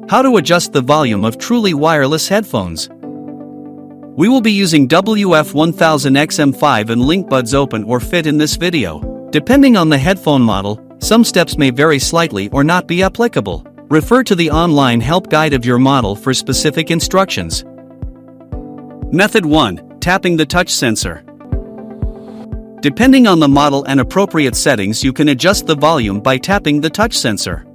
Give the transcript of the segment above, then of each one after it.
How to adjust the volume of Truly Wireless Headphones. We will be using WF-1000XM5 and link buds open or fit in this video. Depending on the headphone model, some steps may vary slightly or not be applicable. Refer to the online help guide of your model for specific instructions. Method 1. Tapping the touch sensor. Depending on the model and appropriate settings, you can adjust the volume by tapping the touch sensor.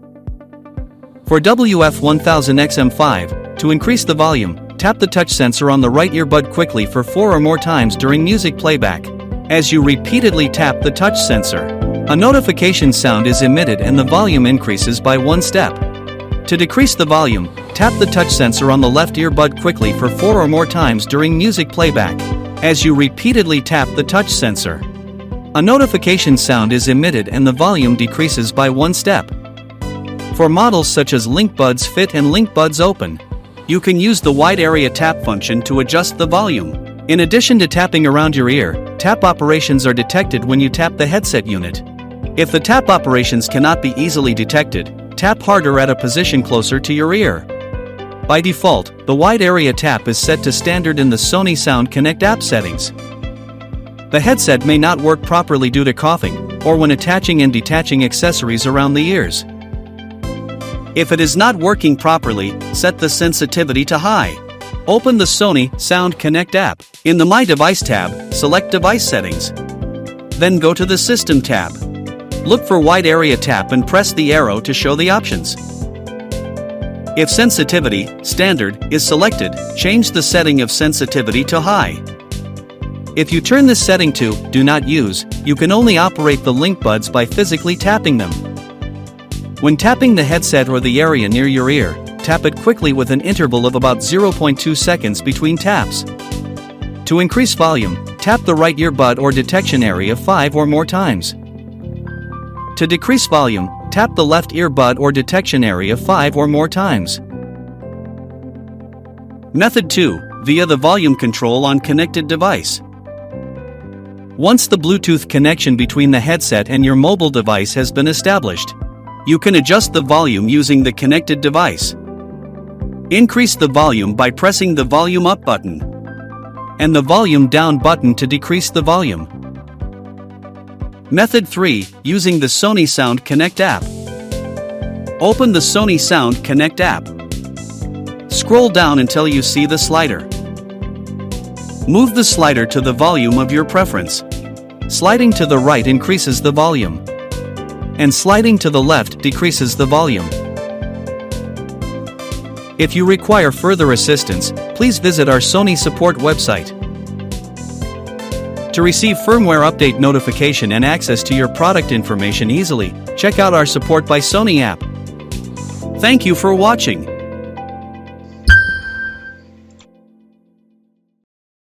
For WF-1000XM5, to increase the volume, tap the touch sensor on the right earbud quickly for 4 or more times during music playback. As you repeatedly tap the touch sensor, a notification sound is emitted and the volume increases by 1 step. To decrease the volume, tap the touch sensor on the left earbud quickly for 4 or more times during music playback. As you repeatedly tap the touch sensor, a notification sound is emitted and the volume decreases by 1 step. For models such as Link Buds Fit and Link Buds Open, you can use the wide area tap function to adjust the volume. In addition to tapping around your ear, tap operations are detected when you tap the headset unit. If the tap operations cannot be easily detected, tap harder at a position closer to your ear. By default, the wide area tap is set to standard in the Sony Sound Connect app settings. The headset may not work properly due to coughing, or when attaching and detaching accessories around the ears. If it is not working properly, set the sensitivity to high. Open the Sony Sound Connect app. In the My Device tab, select Device Settings. Then go to the System tab. Look for Wide Area Tap and press the arrow to show the options. If Sensitivity, Standard, is selected, change the setting of sensitivity to high. If you turn this setting to Do Not Use, you can only operate the link buds by physically tapping them. When tapping the headset or the area near your ear, tap it quickly with an interval of about 0.2 seconds between taps. To increase volume, tap the right earbud or detection area 5 or more times. To decrease volume, tap the left earbud or detection area 5 or more times. Method 2. Via the volume control on connected device. Once the Bluetooth connection between the headset and your mobile device has been established, you can adjust the volume using the connected device. Increase the volume by pressing the volume up button and the volume down button to decrease the volume. Method 3. Using the Sony Sound Connect app. Open the Sony Sound Connect app. Scroll down until you see the slider. Move the slider to the volume of your preference. Sliding to the right increases the volume, and sliding to the left decreases the volume. If you require further assistance, please visit our Sony support website. To receive firmware update notification and access to your product information easily, check out our Support by Sony app. Thank you for watching.